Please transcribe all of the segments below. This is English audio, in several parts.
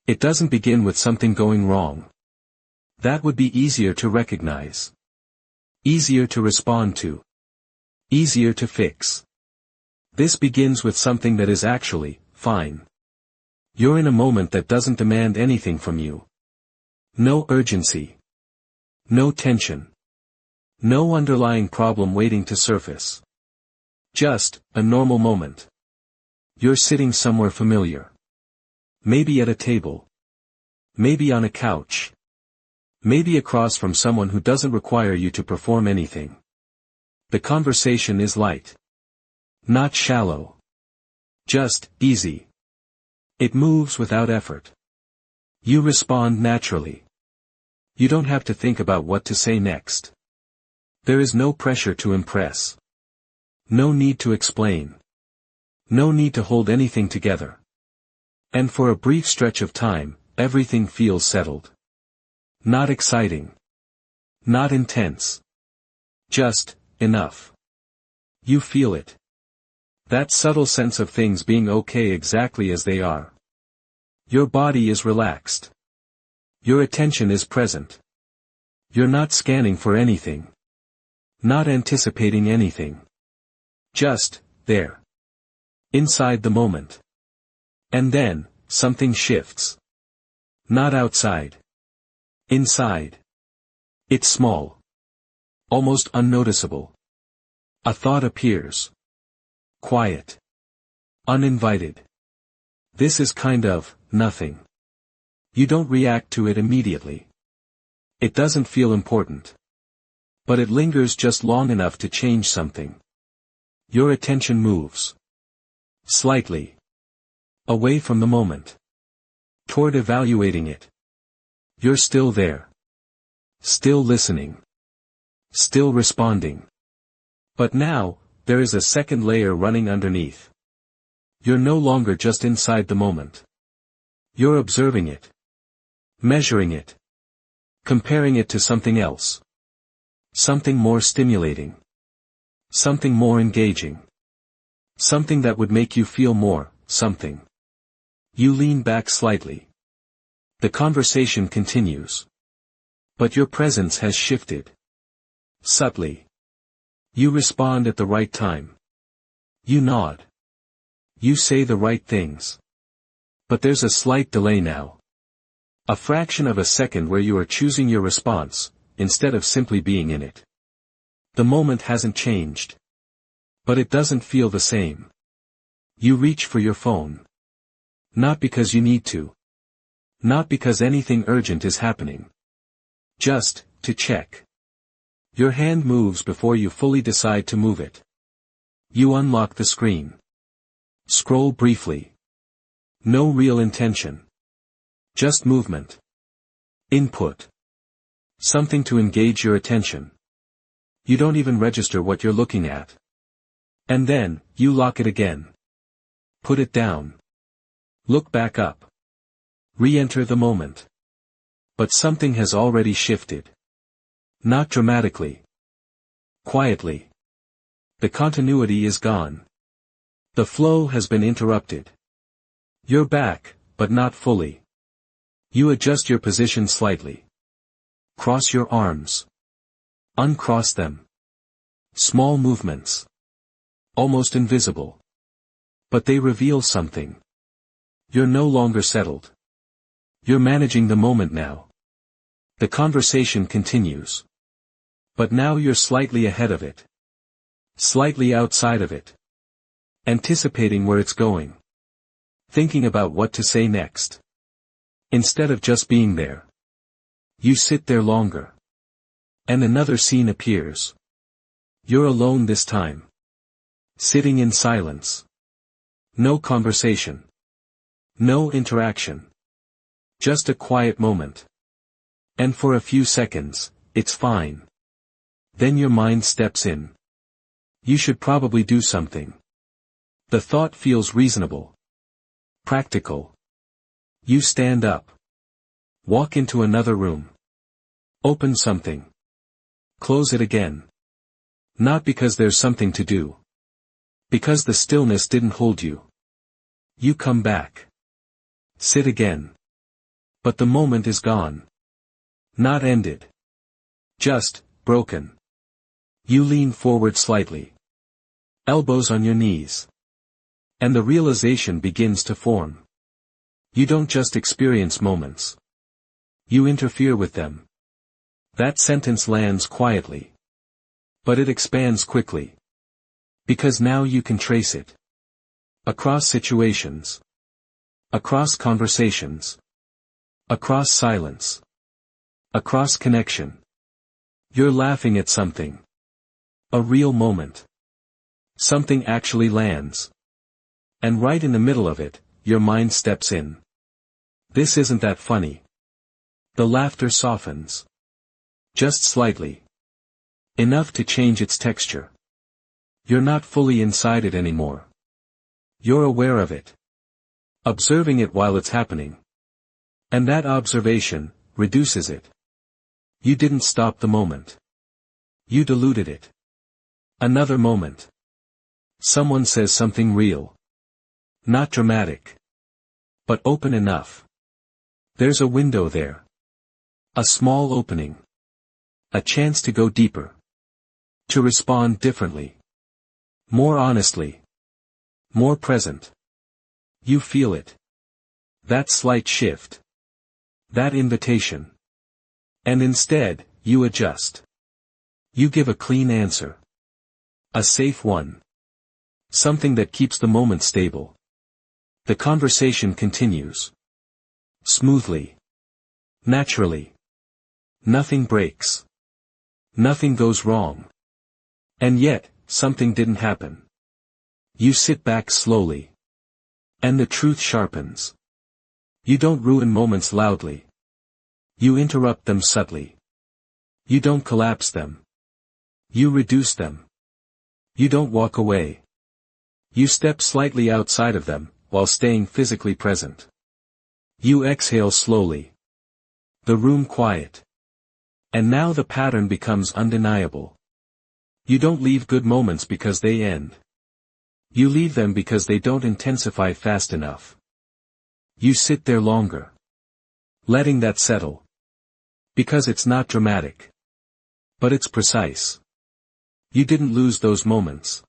It doesn't begin with something going wrong. That would be easier to recognize. Easier to respond to. Easier to fix. This begins with something that is actually fine. You're in a moment that doesn't demand anything from you. No urgency. No tension. No underlying problem waiting to surface. Just a normal moment. You're sitting somewhere familiar. Maybe at a table. Maybe on a couch. Maybe across from someone who doesn't require you to perform anything. The conversation is light. Not shallow. Just easy. It moves without effort. You respond naturally. You don't have to think about what to say next. There is no pressure to impress. No need to explain. No need to hold anything together. And for a brief stretch of time, everything feels settled. Not exciting. Not intense. Just enough. You feel it. That subtle sense of things being okay exactly as they are. Your body is relaxed. Your attention is present. You're not scanning for anything. Not anticipating anything. Just there. Inside the moment. And then, something shifts. Not outside. Inside. It's small. Almost unnoticeable. A thought appears. Quiet. Uninvited. This is kind of nothing. You don't react to it immediately. It doesn't feel important. But it lingers just long enough to change something. Your attention moves. Slightly. Away from the moment. Toward evaluating it. You're still there. Still listening. Still responding. But now, there is a second layer running underneath. You're no longer just inside the moment. You're observing it. Measuring it. Comparing it to something else. Something more stimulating. Something more engaging. Something that would make you feel more, something. You lean back slightly. The conversation continues. But your presence has shifted. Subtly. You respond at the right time. You nod. You say the right things. But there's a slight delay now. A fraction of a second where you are choosing your response, instead of simply being in it. The moment hasn't changed. But it doesn't feel the same. You reach for your phone. Not because you need to. Not because anything urgent is happening. Just, to check. Your hand moves before you fully decide to move it. You unlock the screen. Scroll briefly. No real intention. Just movement. Input. Something to engage your attention. You don't even register what you're looking at. And then, you lock it again. Put it down. Look back up. Re-enter the moment. But something has already shifted. Not dramatically. Quietly. The continuity is gone. The flow has been interrupted. You're back, but not fully. You adjust your position slightly. Cross your arms. Uncross them. Small movements. Almost invisible. But they reveal something. You're no longer settled. You're managing the moment now. The conversation continues. But now you're slightly ahead of it. Slightly outside of it. Anticipating where it's going. Thinking about what to say next. Instead of just being there. You sit there longer. And another scene appears. You're alone this time. Sitting in silence. No conversation. No interaction. Just a quiet moment. And for a few seconds, it's fine. Then your mind steps in. You should probably do something. The thought feels reasonable. Practical. You stand up. Walk into another room. Open something. Close it again. Not because there's something to do. Because the stillness didn't hold you. You come back. Sit again. But the moment is gone. Not ended. Just, broken. You lean forward slightly. Elbows on your knees. And the realization begins to form. You don't just experience moments. You interfere with them. That sentence lands quietly. But it expands quickly. Because now you can trace it. Across situations. Across conversations. Across silence. Across connection. You're laughing at something. A real moment. Something actually lands. And right in the middle of it, your mind steps in. This isn't that funny. The laughter softens. Just slightly. Enough to change its texture. You're not fully inside it anymore. You're aware of it. Observing it while it's happening. And that observation reduces it. You didn't stop the moment. You diluted it. Another moment. Someone says something real. Not dramatic. But open enough. There's a window there. A small opening. A chance to go deeper. To respond differently. More honestly. More present. You feel it. That slight shift. That invitation. And instead, you adjust. You give a clean answer. A safe one. Something that keeps the moment stable. The conversation continues. Smoothly. Naturally. Nothing breaks. Nothing goes wrong. And yet, something didn't happen. You sit back slowly. And the truth sharpens. You don't ruin moments loudly. You interrupt them subtly. You don't collapse them. You reduce them. You don't walk away. You step slightly outside of them, while staying physically present. You exhale slowly. The room quiet. And now the pattern becomes undeniable. You don't leave good moments because they end. You leave them because they don't intensify fast enough. You sit there longer. Letting that settle. Because it's not dramatic. But it's precise. You didn't lose those moments.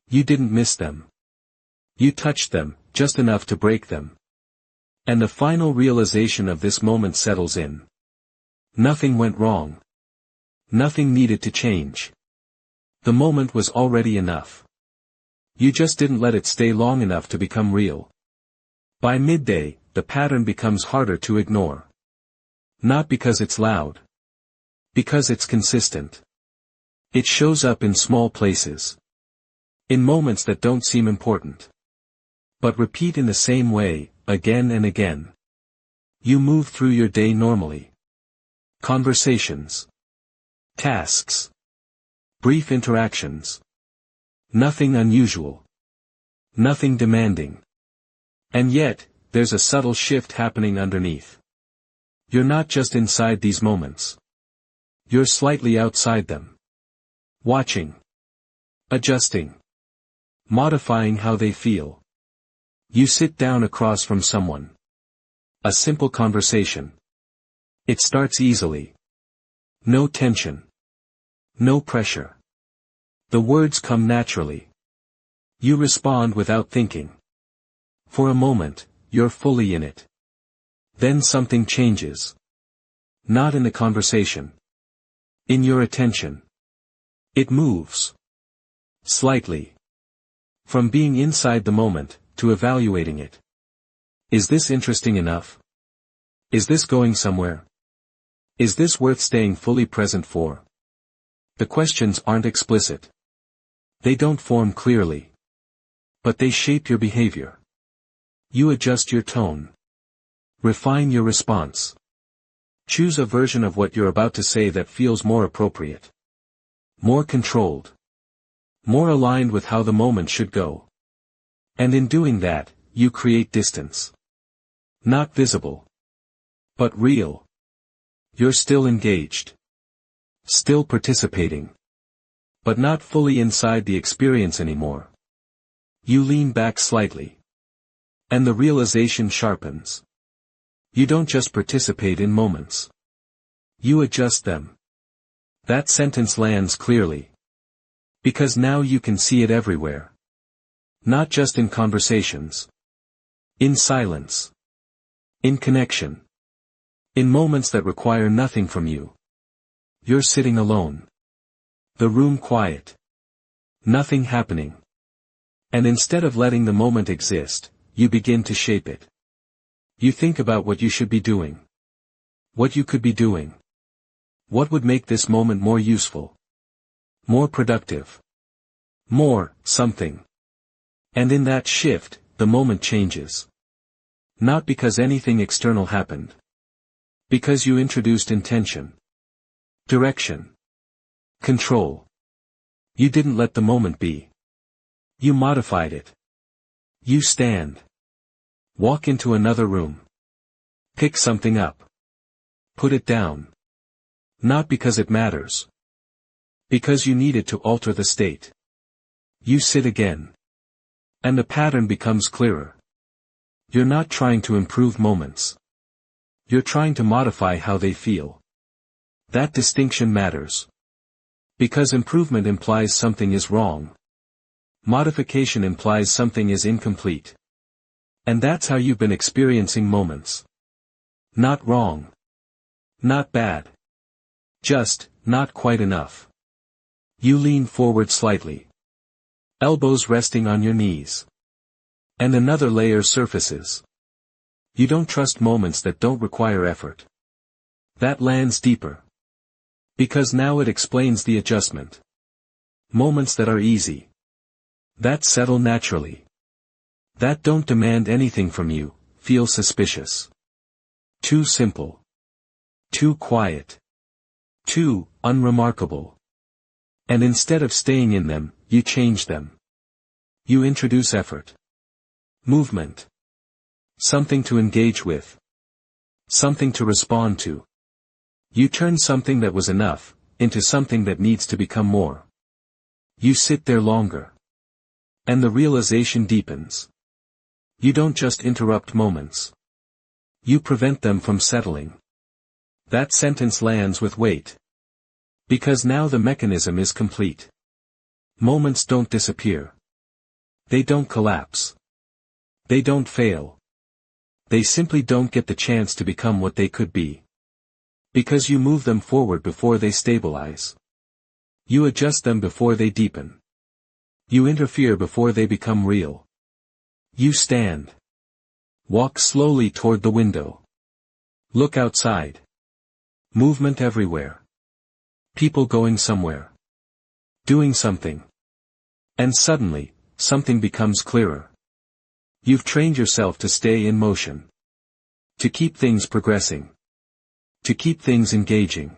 You didn't miss them. You touched them, just enough to break them. And the final realization of this moment settles in. Nothing went wrong. Nothing needed to change. The moment was already enough. You just didn't let it stay long enough to become real. By midday, the pattern becomes harder to ignore. Not because it's loud. Because it's consistent. It shows up in small places. In moments that don't seem important. But repeat in the same way, again and again. You move through your day normally. Conversations. Tasks. Brief interactions. Nothing unusual. Nothing demanding. And yet, there's a subtle shift happening underneath. You're not just inside these moments. You're slightly outside them. Watching. Adjusting. Modifying how they feel. You sit down across from someone. A simple conversation. It starts easily. No tension. No pressure. The words come naturally. You respond without thinking. For a moment, you're fully in it. Then something changes. Not in the conversation. In your attention. It moves. Slightly. From being inside the moment, to evaluating it. Is this interesting enough? Is this going somewhere? Is this worth staying fully present for? The questions aren't explicit. They don't form clearly. But they shape your behavior. You adjust your tone. Refine your response. Choose a version of what you're about to say that feels more appropriate. More controlled. More aligned with how the moment should go. And in doing that, you create distance. Not visible. But real. You're still engaged. Still participating. But not fully inside the experience anymore. You lean back slightly. And the realization sharpens. You don't just participate in moments. You adjust them. That sentence lands clearly. Because now you can see it everywhere. Not just in conversations. In silence. In connection. In moments that require nothing from you. You're sitting alone. The room quiet. Nothing happening. And instead of letting the moment exist, you begin to shape it. You think about what you should be doing. What you could be doing. What would make this moment more useful? More productive? More, something. And in that shift, the moment changes. Not because anything external happened. Because you introduced intention. Direction. Control. You didn't let the moment be. You modified it. You stand. Walk into another room. Pick something up. Put it down. Not because it matters. Because you needed to alter the state. You sit again. And the pattern becomes clearer. You're not trying to improve moments. You're trying to modify how they feel. That distinction matters. Because improvement implies something is wrong. Modification implies something is incomplete. And that's how you've been experiencing moments. Not wrong. Not bad. Just, not quite enough. You lean forward slightly. Elbows resting on your knees. And another layer surfaces. You don't trust moments that don't require effort. That lands deeper. Because now it explains the adjustment. Moments that are easy. That settle naturally. That don't demand anything from you, feel suspicious. Too simple. Too quiet. Too unremarkable. And instead of staying in them, you change them. You introduce effort. Movement. Something to engage with. Something to respond to. You turn something that was enough, into something that needs to become more. You sit there longer. And the realization deepens. You don't just interrupt moments. You prevent them from settling. That sentence lands with weight. Because now the mechanism is complete. Moments don't disappear. They don't collapse. They don't fail. They simply don't get the chance to become what they could be. Because you move them forward before they stabilize. You adjust them before they deepen. You interfere before they become real. You stand. Walk slowly toward the window. Look outside. Movement everywhere. People going somewhere. Doing something. And suddenly, something becomes clearer. You've trained yourself to stay in motion. To keep things progressing. To keep things engaging.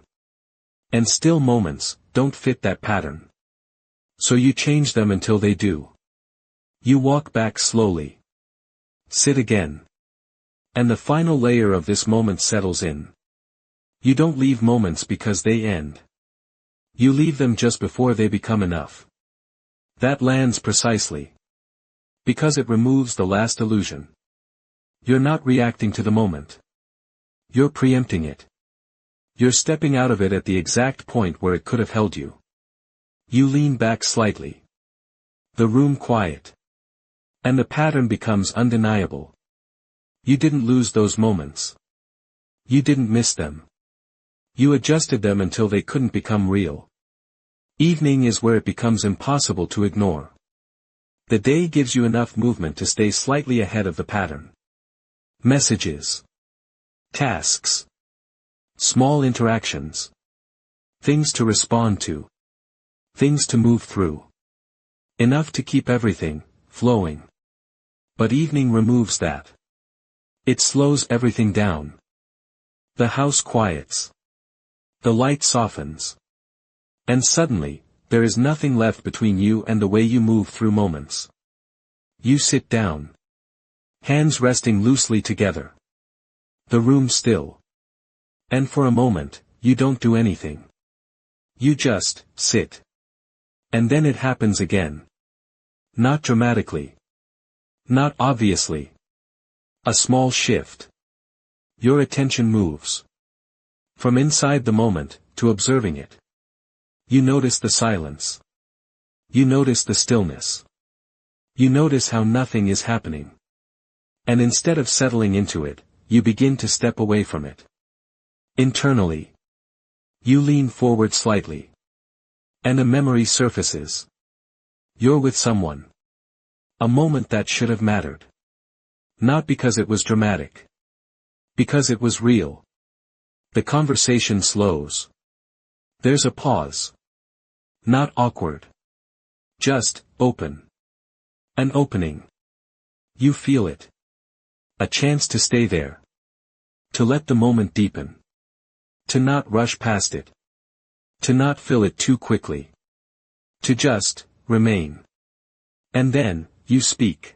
And still moments don't fit that pattern. So you change them until they do. You walk back slowly. Sit again. And the final layer of this moment settles in. You don't leave moments because they end. You leave them just before they become enough. That lands precisely. Because it removes the last illusion. You're not reacting to the moment. You're preempting it. You're stepping out of it at the exact point where it could have held you. You lean back slightly. The room quiet. And the pattern becomes undeniable. You didn't lose those moments. You didn't miss them. You adjusted them until they couldn't become real. Evening is where it becomes impossible to ignore. The day gives you enough movement to stay slightly ahead of the pattern. Messages. Tasks. Small interactions. Things to respond to. Things to move through. Enough to keep everything flowing. But evening removes that. It slows everything down. The house quiets. The light softens. And suddenly, there is nothing left between you and the way you move through moments. You sit down. Hands resting loosely together. The room still. And for a moment, you don't do anything. You just sit. And then it happens again. Not dramatically. Not obviously. A small shift. Your attention moves from inside the moment, to observing it. You notice the silence. You notice the stillness. You notice how nothing is happening. And instead of settling into it, you begin to step away from it. Internally, you lean forward slightly. And a memory surfaces. You're with someone. A moment that should have mattered. Not because it was dramatic. Because it was real. The conversation slows. There's a pause. Not awkward. Just, open. An opening. You feel it. A chance to stay there. To let the moment deepen. To not rush past it. To not fill it too quickly. To just, remain. And then, you speak.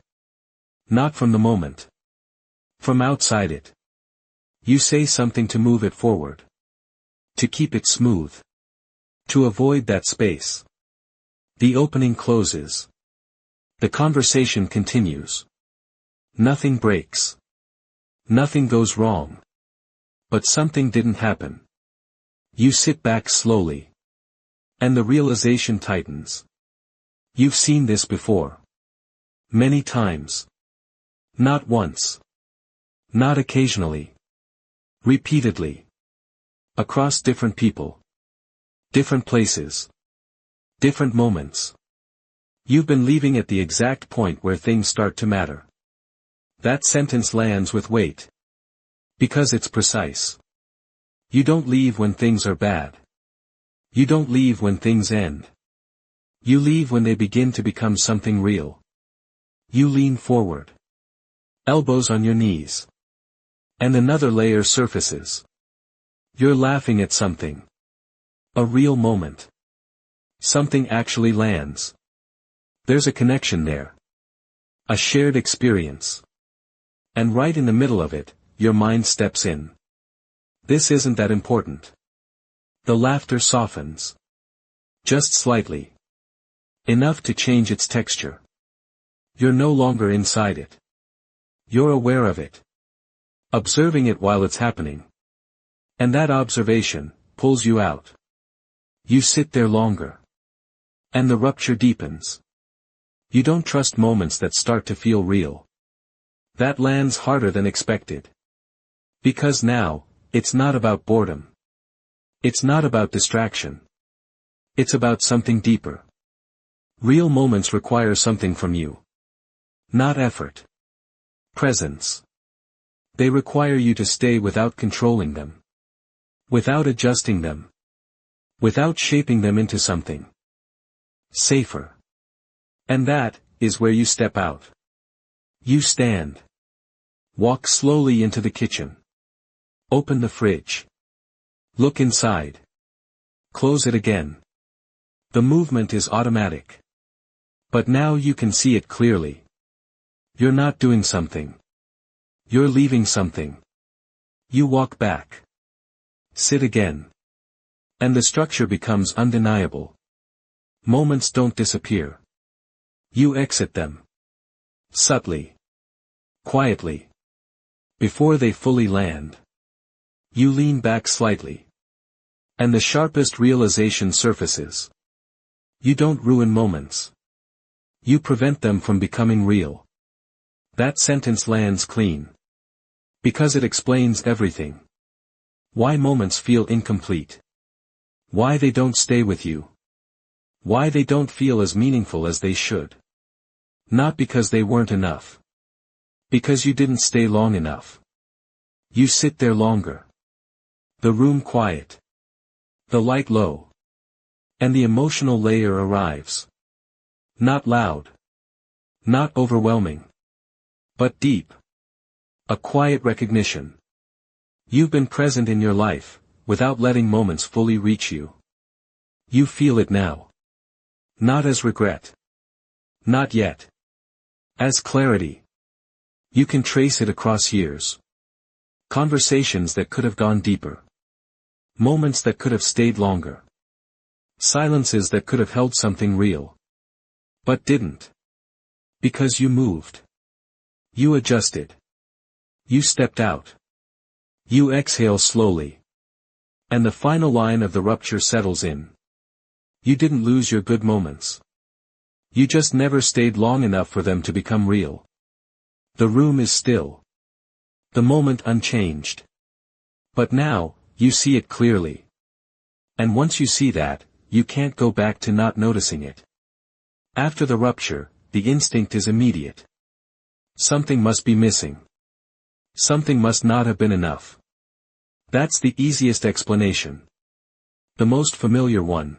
Not from the moment. From outside it. You say something to move it forward. To keep it smooth. To avoid that space. The opening closes. The conversation continues. Nothing breaks. Nothing goes wrong. But something didn't happen. You sit back slowly. And the realization tightens. You've seen this before. Many times. Not once. Not occasionally. Repeatedly. Across different people. Different places. Different moments. You've been leaving at the exact point where things start to matter. That sentence lands with weight. Because it's precise. You don't leave when things are bad. You don't leave when things end. You leave when they begin to become something real. You lean forward. Elbows on your knees. And another layer surfaces. You're laughing at something. A real moment. Something actually lands. There's a connection there. A shared experience. And right in the middle of it, your mind steps in. This isn't that important. The laughter softens. Just slightly. Enough to change its texture. You're no longer inside it. You're aware of it. Observing it while it's happening. And that observation pulls you out. You sit there longer. And the rupture deepens. You don't trust moments that start to feel real. That lands harder than expected. Because now, it's not about boredom. It's not about distraction. It's about something deeper. Real moments require something from you. Not effort. Presence. They require you to stay without controlling them. Without adjusting them. Without shaping them into something safer. And that is where you step out. You stand. Walk slowly into the kitchen. Open the fridge. Look inside. Close it again. The movement is automatic. But now you can see it clearly. You're not doing something. You're leaving something. You walk back. Sit again. And the structure becomes undeniable. Moments don't disappear. You exit them. Subtly. Quietly. Before they fully land. You lean back slightly. And the sharpest realization surfaces. You don't ruin moments. You prevent them from becoming real. That sentence lands clean. Because it explains everything. Why moments feel incomplete. Why they don't stay with you. Why they don't feel as meaningful as they should. Not because they weren't enough. Because you didn't stay long enough. You sit there longer. The room quiet. The light low. And the emotional layer arrives. Not loud. Not overwhelming. But deep. A quiet recognition. You've been present in your life, without letting moments fully reach you. You feel it now. Not as regret. Not yet. As clarity. You can trace it across years. Conversations that could have gone deeper. Moments that could have stayed longer. Silences that could have held something real. But didn't. Because you moved. You adjusted. You stepped out. You exhale slowly. And the final line of the rupture settles in. You didn't lose your good moments. You just never stayed long enough for them to become real. The room is still. The moment unchanged. But now, you see it clearly. And once you see that, you can't go back to not noticing it. After the rupture, the instinct is immediate. Something must be missing. Something must not have been enough. That's the easiest explanation. The most familiar one.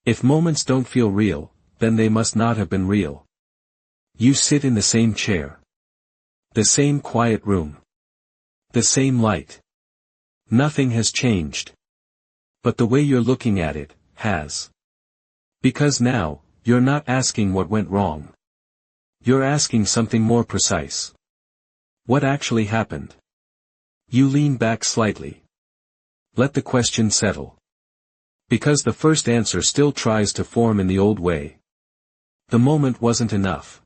If moments don't feel real, then they must not have been real. You sit in the same chair. The same quiet room. The same light. Nothing has changed. But the way you're looking at it, has. Because now, you're not asking what went wrong. You're asking something more precise. What actually happened? You lean back slightly. Let the question settle. Because the first answer still tries to form in the old way. The moment wasn't enough.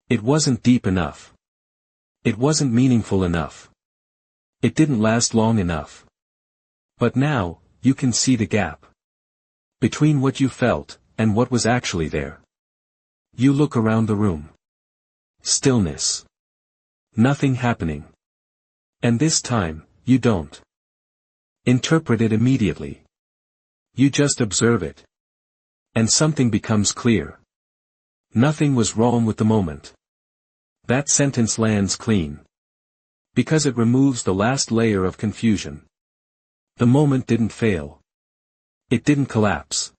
It wasn't deep enough. It wasn't meaningful enough. It didn't last long enough. But now, you can see the gap. Between what you felt, and what was actually there. You look around the room. Stillness. Nothing happening. And this time, you don't interpret it immediately. You just observe it. And something becomes clear. Nothing was wrong with the moment. That sentence lands clean. Because it removes the last layer of confusion. The moment didn't fail. It didn't collapse.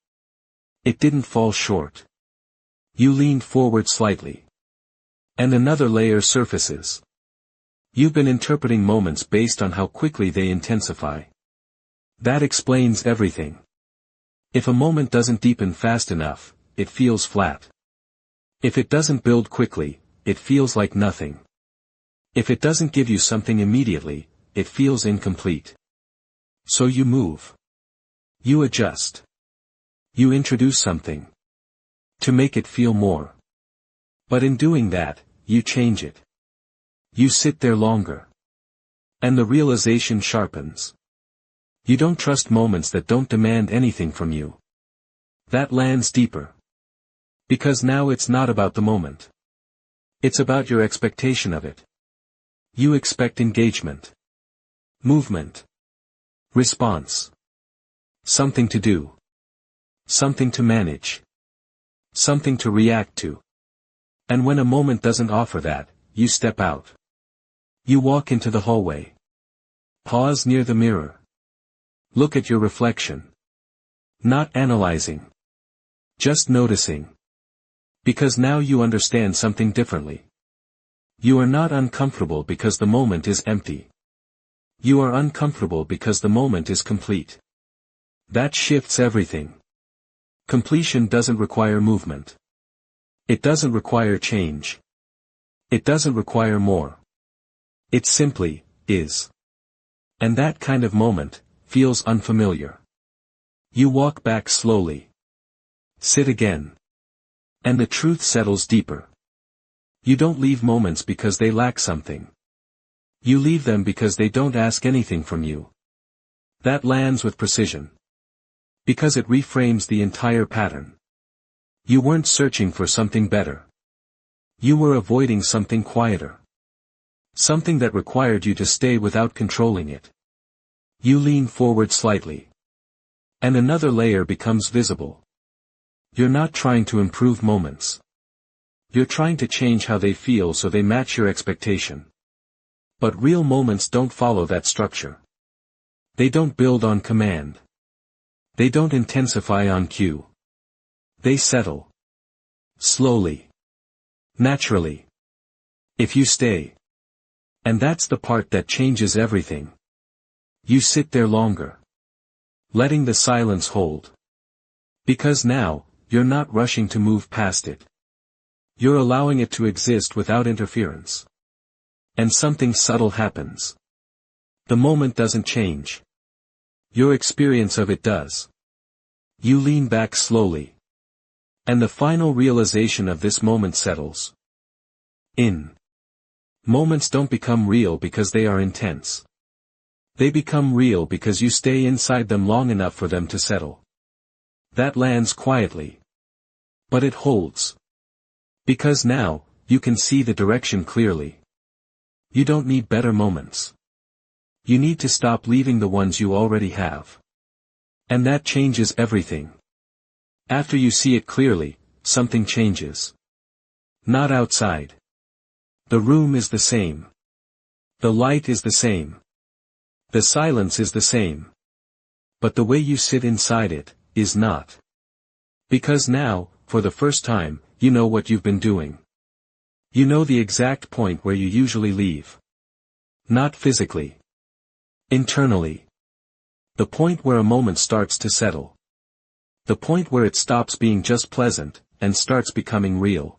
It didn't fall short. You leaned forward slightly. And another layer surfaces. You've been interpreting moments based on how quickly they intensify. That explains everything. If a moment doesn't deepen fast enough, it feels flat. If it doesn't build quickly, it feels like nothing. If it doesn't give you something immediately, it feels incomplete. So you move. You adjust. You introduce something. To make it feel more. But in doing that, you change it. You sit there longer. And the realization sharpens. You don't trust moments that don't demand anything from you. That lands deeper. Because now it's not about the moment. It's about your expectation of it. You expect engagement. Movement. Response. Something to do. Something to manage. Something to react to. And when a moment doesn't offer that, you step out. You walk into the hallway. Pause near the mirror. Look at your reflection. Not analyzing. Just noticing. Because now you understand something differently. You are not uncomfortable because the moment is empty. You are uncomfortable because the moment is complete. That shifts everything. Completion doesn't require movement. It doesn't require change. It doesn't require more. It simply is. And that kind of moment feels unfamiliar. You walk back slowly. Sit again. And the truth settles deeper. You don't leave moments because they lack something. You leave them because they don't ask anything from you. That lands with precision. Because it reframes the entire pattern. You weren't searching for something better. You were avoiding something quieter. Something that required you to stay without controlling it. You lean forward slightly. And another layer becomes visible. You're not trying to improve moments. You're trying to change how they feel so they match your expectation. But real moments don't follow that structure. They don't build on command. They don't intensify on cue. They settle. Slowly. Naturally. If you stay. And that's the part that changes everything. You sit there longer. Letting the silence hold. Because now, you're not rushing to move past it. You're allowing it to exist without interference. And something subtle happens. The moment doesn't change. Your experience of it does. You lean back slowly. And the final realization of this moment settles in. Moments don't become real because they are intense. They become real because you stay inside them long enough for them to settle. That lands quietly. But it holds. Because now, you can see the direction clearly. You don't need better moments. You need to stop leaving the ones you already have. And that changes everything. After you see it clearly, something changes. Not outside. The room is the same. The light is the same. The silence is the same. But the way you sit inside it, is not. Because now, for the first time, you know what you've been doing. You know the exact point where you usually leave. Not physically. Internally. The point where a moment starts to settle. The point where it stops being just pleasant, and starts becoming real.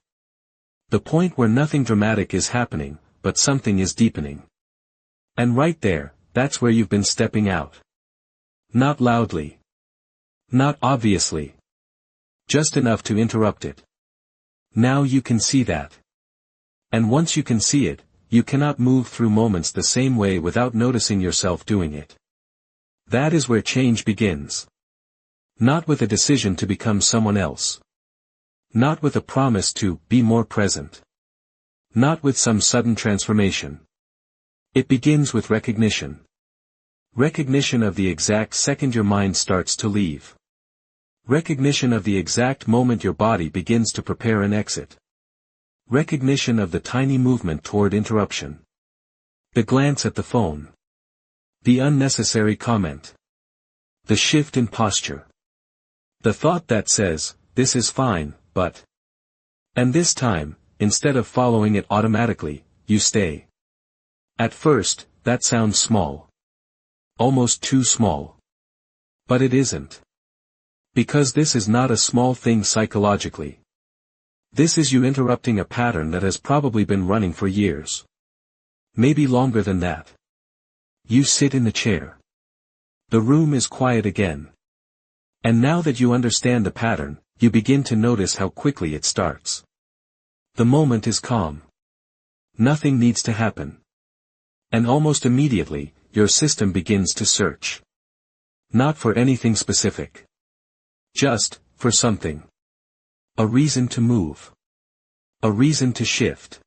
The point where nothing dramatic is happening, but something is deepening. And right there, that's where you've been stepping out. Not loudly. Not obviously. Just enough to interrupt it. Now you can see that. And once you can see it, you cannot move through moments the same way without noticing yourself doing it. That is where change begins. Not with a decision to become someone else. Not with a promise to be more present. Not with some sudden transformation. It begins with recognition. Recognition of the exact second your mind starts to leave. Recognition of the exact moment your body begins to prepare an exit. Recognition of the tiny movement toward interruption. The glance at the phone. The unnecessary comment. The shift in posture. The thought that says, "This is fine, but..." And this time, instead of following it automatically, you stay. At first, that sounds small. Almost too small. But it isn't. Because this is not a small thing psychologically. This is you interrupting a pattern that has probably been running for years. Maybe longer than that. You sit in the chair. The room is quiet again. And now that you understand the pattern, you begin to notice how quickly it starts. The moment is calm. Nothing needs to happen. And almost immediately, your system begins to search. Not for anything specific. Just, for something. A reason to move. A reason to shift.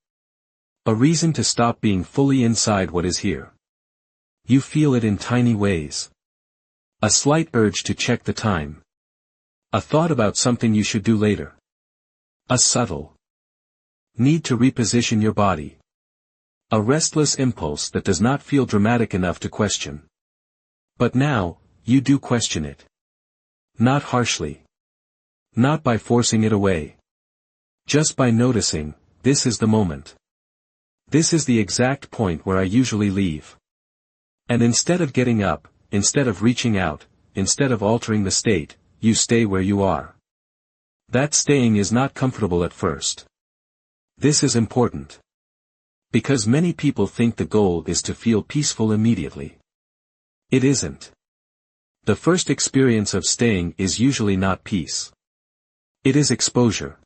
A reason to stop being fully inside what is here. You feel it in tiny ways. A slight urge to check the time. A thought about something you should do later. A subtle need to reposition your body. A restless impulse that does not feel dramatic enough to question. But now, you do question it. Not harshly. Not by forcing it away. Just by noticing, this is the moment. This is the exact point where I usually leave. And instead of getting up, instead of reaching out, instead of altering the state, you stay where you are. That staying is not comfortable at first. This is important. Because many people think the goal is to feel peaceful immediately. It isn't. The first experience of staying is usually not peace. It is exposure.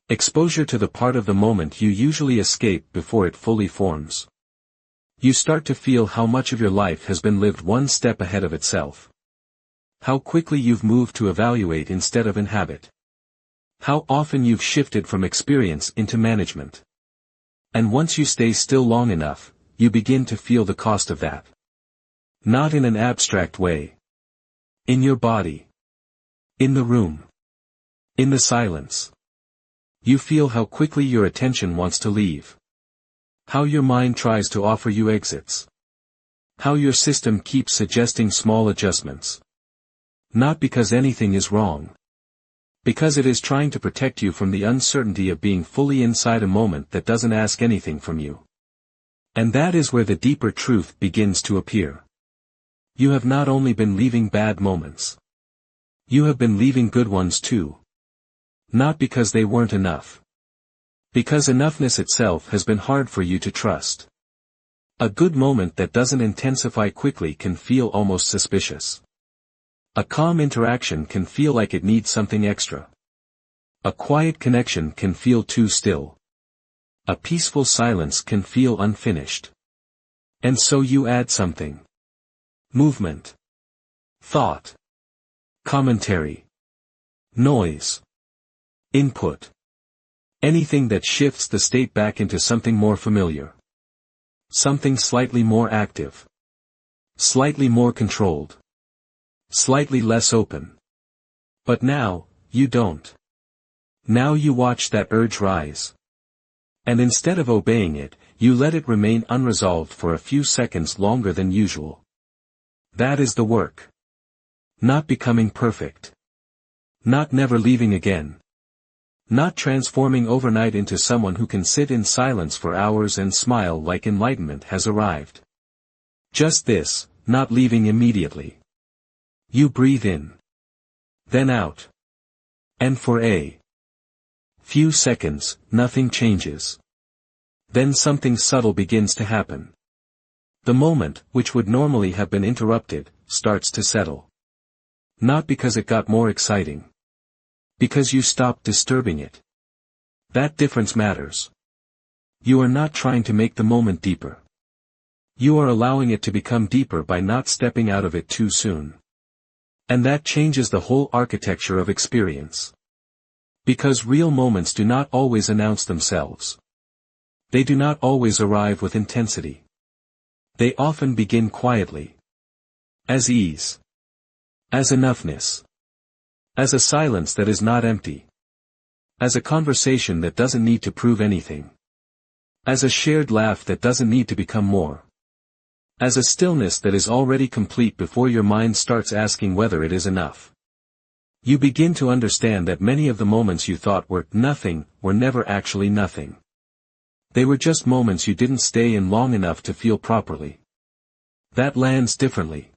Exposure to the part of the moment you usually escape before it fully forms. You start to feel how much of your life has been lived one step ahead of itself. How quickly you've moved to evaluate instead of inhabit. How often you've shifted from experience into management. And once you stay still long enough, you begin to feel the cost of that. Not in an abstract way. In your body. In the room. In the silence. You feel how quickly your attention wants to leave. How your mind tries to offer you exits. How your system keeps suggesting small adjustments. Not because anything is wrong. Because it is trying to protect you from the uncertainty of being fully inside a moment that doesn't ask anything from you. And that is where the deeper truth begins to appear. You have not only been leaving bad moments. You have been leaving good ones too. Not because they weren't enough. Because enoughness itself has been hard for you to trust. A good moment that doesn't intensify quickly can feel almost suspicious. A calm interaction can feel like it needs something extra. A quiet connection can feel too still. A peaceful silence can feel unfinished. And so you add something. movement, thought, commentary, noise, input. Anything that shifts the state back into something more familiar. Something slightly more active. Slightly more controlled. Slightly less open. But now, you don't. Now you watch that urge rise. And instead of obeying it, you let it remain unresolved for a few seconds longer than usual. That is the work. Not becoming perfect. Not never leaving again. Not transforming overnight into someone who can sit in silence for hours and smile like enlightenment has arrived. Just this, not leaving immediately. You breathe in. Then out. And for a few seconds, nothing changes. Then something subtle begins to happen. The moment, which would normally have been interrupted, starts to settle. Not because it got more exciting. Because you stopped disturbing it. That difference matters. You are not trying to make the moment deeper. You are allowing it to become deeper by not stepping out of it too soon. And that changes the whole architecture of experience. Because real moments do not always announce themselves. They do not always arrive with intensity. They often begin quietly. As ease. As enoughness. As a silence that is not empty. As a conversation that doesn't need to prove anything. As a shared laugh that doesn't need to become more. As a stillness that is already complete before your mind starts asking whether it is enough. You begin to understand that many of the moments you thought were nothing, were never actually nothing. They were just moments you didn't stay in long enough to feel properly. That lands differently.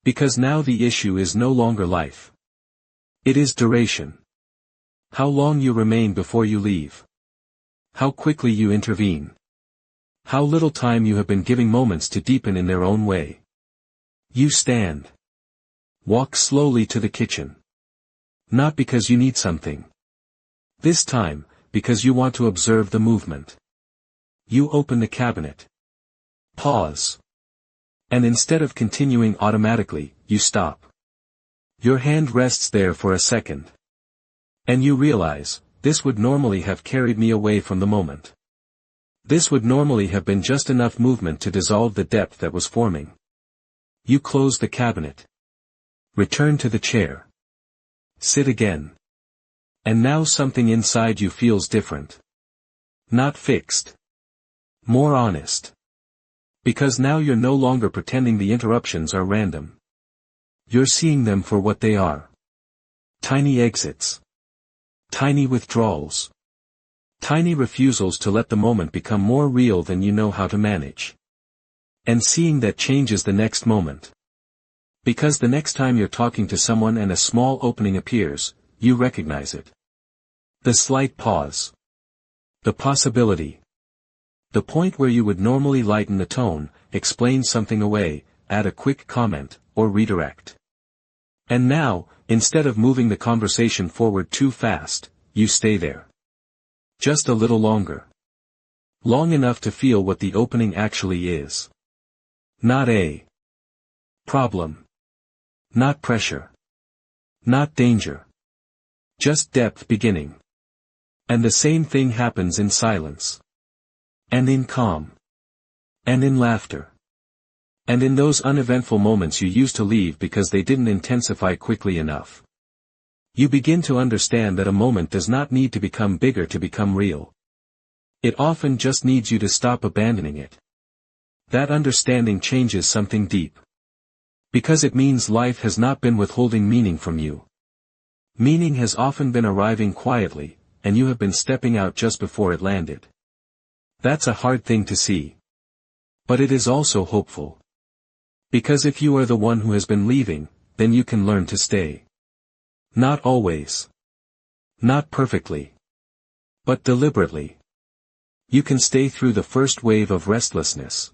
Because now the issue is no longer life. It is duration. How long you remain before you leave. How quickly you intervene. How little time you have been giving moments to deepen in their own way. You stand. Walk slowly to the kitchen. Not because you need something. This time, because you want to observe the movement. You open the cabinet. Pause. And instead of continuing automatically, you stop. Your hand rests there for a second. And you realize, this would normally have carried me away from the moment. This would normally have been just enough movement to dissolve the depth that was forming. You close the cabinet. Return to the chair. Sit again. And now something inside you feels different. Not fixed. More honest. Because now you're no longer pretending the interruptions are random. You're seeing them for what they are. Tiny exits. Tiny withdrawals. Tiny refusals to let the moment become more real than you know how to manage. And seeing that changes the next moment. Because the next time you're talking to someone and a small opening appears, you recognize it. The slight pause. The possibility. The point where you would normally lighten the tone, explain something away, add a quick comment, or redirect. And now, instead of moving the conversation forward too fast, you stay there. Just a little longer. Long enough to feel what the opening actually is. Not a problem. Not pressure. Not danger. Just depth beginning. And the same thing happens in silence. And in calm. And in laughter. And in those uneventful moments you used to leave because they didn't intensify quickly enough. You begin to understand that a moment does not need to become bigger to become real. It often just needs you to stop abandoning it. That understanding changes something deep. Because it means life has not been withholding meaning from you. Meaning has often been arriving quietly, and you have been stepping out just before it landed. That's a hard thing to see. But it is also hopeful. Because if you are the one who has been leaving, then you can learn to stay. Not always. Not perfectly. But deliberately. You can stay through the first wave of restlessness.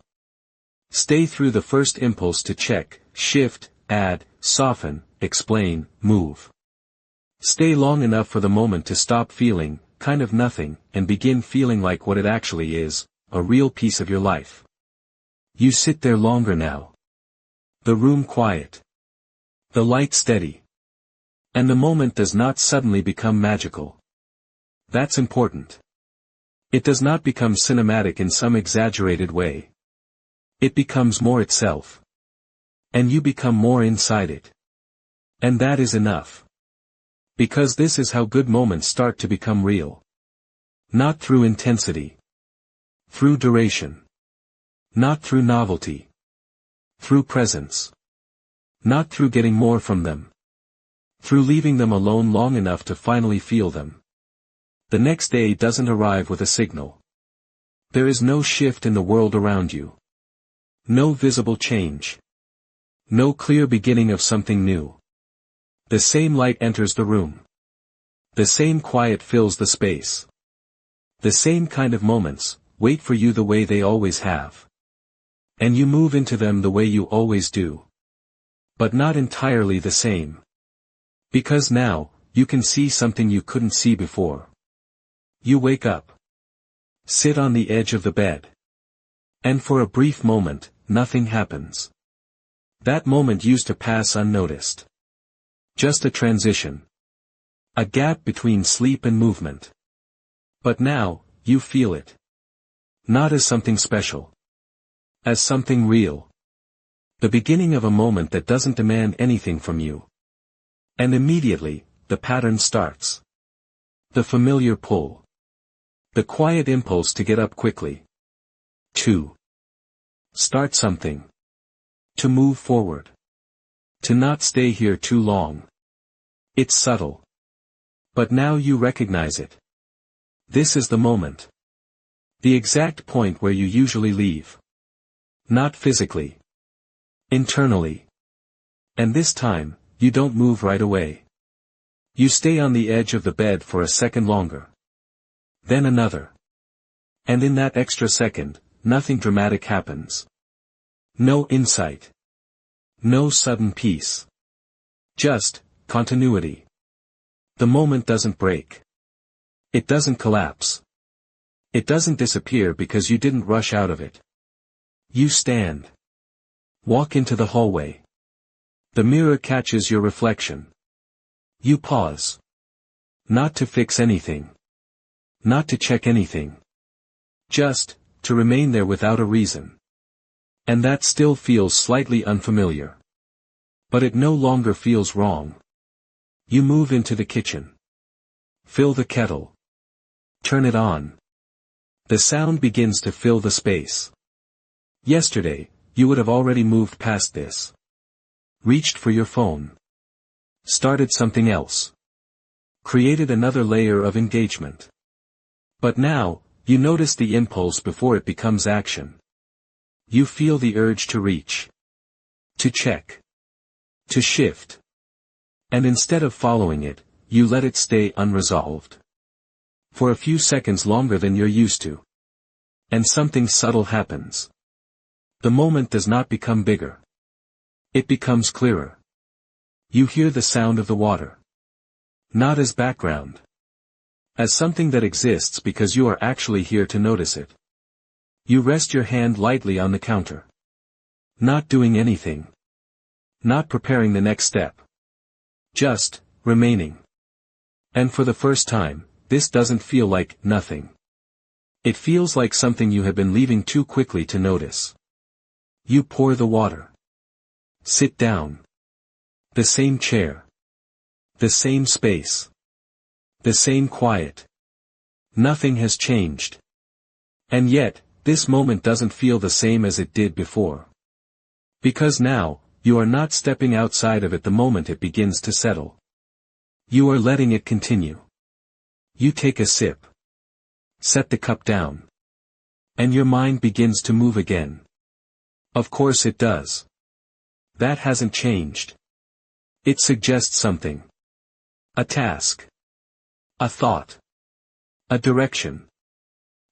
Stay through the first impulse to check, shift, add, soften, explain, move. Stay long enough for the moment to stop feeling, kind of nothing, and begin feeling like what it actually is, a real piece of your life. You sit there longer now. The room quiet. The light steady. And the moment does not suddenly become magical. That's important. It does not become cinematic in some exaggerated way. It becomes more itself. And you become more inside it. And that is enough. Because this is how good moments start to become real. Not through intensity. Through duration. Not through novelty. Through presence. Not through getting more from them. Through leaving them alone long enough to finally feel them. The next day doesn't arrive with a signal. There is no shift in the world around you. No visible change. No clear beginning of something new. The same light enters the room. The same quiet fills the space. The same kind of moments wait for you the way they always have. And you move into them the way you always do. But not entirely the same. Because now, you can see something you couldn't see before. You wake up. Sit on the edge of the bed. And for a brief moment, nothing happens. That moment used to pass unnoticed. Just a transition. A gap between sleep and movement. But now, you feel it. Not as something special. As something real. The beginning of a moment that doesn't demand anything from you. And immediately, the pattern starts. The familiar pull. The quiet impulse to get up quickly. To start something. To move forward. To not stay here too long. It's subtle. But now you recognize it. This is the moment. The exact point where you usually leave. Not physically. Internally. And this time, you don't move right away. You stay on the edge of the bed for a second longer. Then another. And in that extra second, nothing dramatic happens. No insight. No sudden peace. Just continuity. The moment doesn't break. It doesn't collapse. It doesn't disappear because you didn't rush out of it. You stand. Walk into the hallway. The mirror catches your reflection. You pause. Not to fix anything. Not to check anything. Just to remain there without a reason. And that still feels slightly unfamiliar. But it no longer feels wrong. You move into the kitchen. Fill the kettle. Turn it on. The sound begins to fill the space. Yesterday, you would have already moved past this. Reached for your phone. Started something else. Created another layer of engagement. But now, you notice the impulse before it becomes action. You feel the urge to reach. To check. To shift. And instead of following it, you let it stay unresolved. For a few seconds longer than you're used to. And something subtle happens. The moment does not become bigger. It becomes clearer. You hear the sound of the water. Not as background. As something that exists because you are actually here to notice it. You rest your hand lightly on the counter. Not doing anything. Not preparing the next step. Just remaining. And for the first time, this doesn't feel like nothing. It feels like something you have been leaving too quickly to notice. You pour the water. Sit down. The same chair. The same space. The same quiet. Nothing has changed. And yet, this moment doesn't feel the same as it did before. Because now, you are not stepping outside of it the moment it begins to settle. You are letting it continue. You take a sip. Set the cup down. And your mind begins to move again. Of course it does. That hasn't changed. It suggests something. A task. A thought. A direction.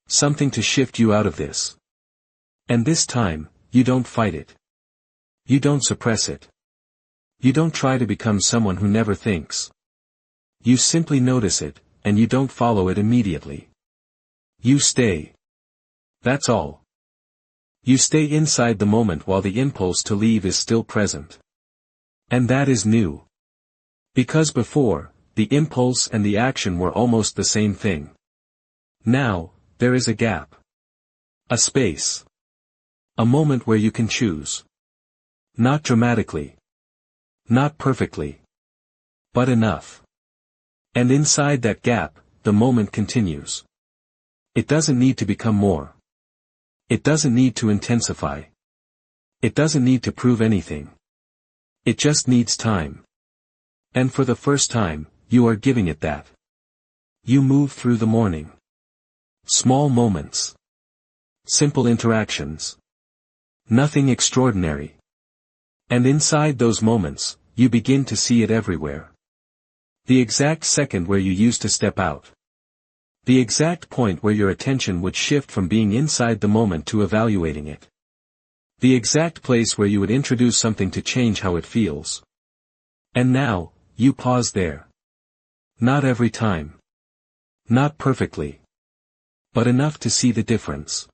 Something to shift you out of this. And this time, you don't fight it. You don't suppress it. You don't try to become someone who never thinks. You simply notice it, and you don't follow it immediately. You stay. That's all. You stay inside the moment while the impulse to leave is still present. And that is new. Because before, the impulse and the action were almost the same thing. Now, there is a gap. A space. A moment where you can choose. Not dramatically. Not perfectly. But enough. And inside that gap, the moment continues. It doesn't need to become more. It doesn't need to intensify. It doesn't need to prove anything. It just needs time. And for the first time, you are giving it that. You move through the morning. Small moments. Simple interactions. Nothing extraordinary. And inside those moments, you begin to see it everywhere. The exact second where you used to step out. The exact point where your attention would shift from being inside the moment to evaluating it. The exact place where you would introduce something to change how it feels. And now, you pause there. Not every time. Not perfectly. But enough to see the difference.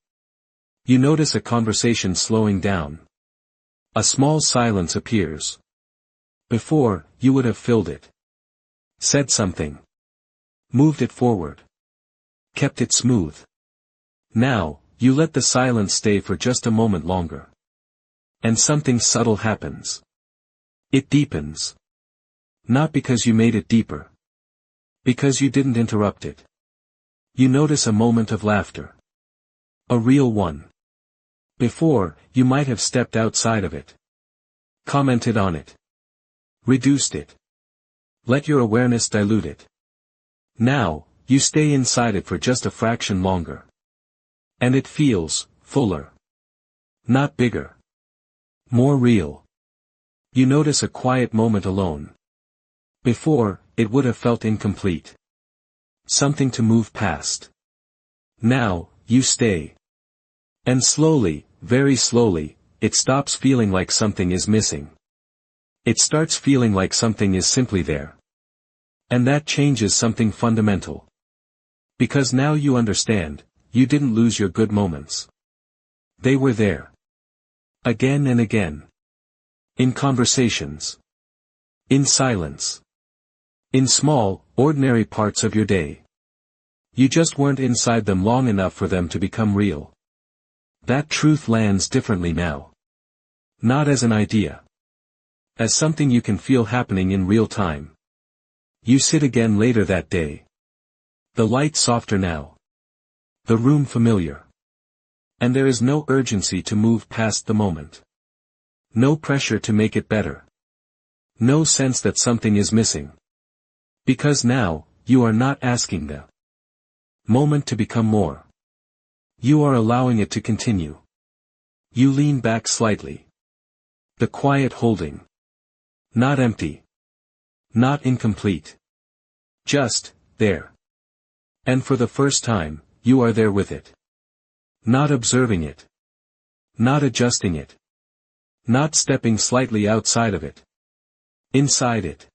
You notice a conversation slowing down. A small silence appears. Before, you would have filled it. Said something. Moved it forward. Kept it smooth. Now, you let the silence stay for just a moment longer. And something subtle happens. It deepens. Not because you made it deeper. Because you didn't interrupt it. You notice a moment of laughter. A real one. Before, you might have stepped outside of it. Commented on it. Reduced it. Let your awareness dilute it. Now, you stay inside it for just a fraction longer. And it feels fuller. Not bigger. More real. You notice a quiet moment alone. Before, it would have felt incomplete. Something to move past. Now, you stay. And slowly, very slowly, it stops feeling like something is missing. It starts feeling like something is simply there. And that changes something fundamental. Because now you understand, you didn't lose your good moments. They were there. Again and again. In conversations. In silence. In small, ordinary parts of your day. You just weren't inside them long enough for them to become real. That truth lands differently now. Not as an idea. As something you can feel happening in real time. You sit again later that day. The light softer now. The room familiar. And there is no urgency to move past the moment. No pressure to make it better. No sense that something is missing. Because now, you are not asking the moment to become more. You are allowing it to continue. You lean back slightly. The quiet holding. Not empty. Not incomplete. Just, there. And for the first time, you are there with it. Not observing it. Not adjusting it. Not stepping slightly outside of it. Inside it.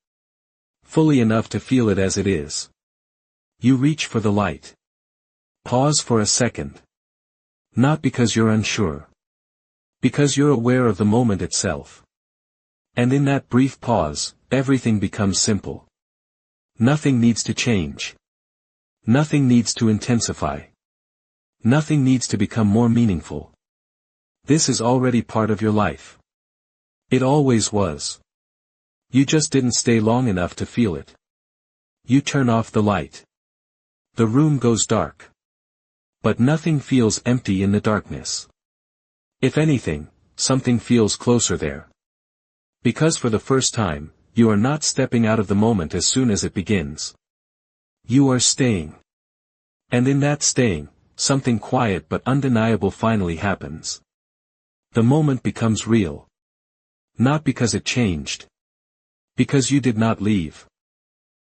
Fully enough to feel it as it is. You reach for the light. Pause for a second. Not because you're unsure. Because you're aware of the moment itself. And in that brief pause, everything becomes simple. Nothing needs to change. Nothing needs to intensify. Nothing needs to become more meaningful. This is already part of your life. It always was. You just didn't stay long enough to feel it. You turn off the light. The room goes dark. But nothing feels empty in the darkness. If anything, something feels closer there. Because for the first time, you are not stepping out of the moment as soon as it begins. You are staying. And in that staying, something quiet but undeniable finally happens. The moment becomes real. Not because it changed. Because you did not leave.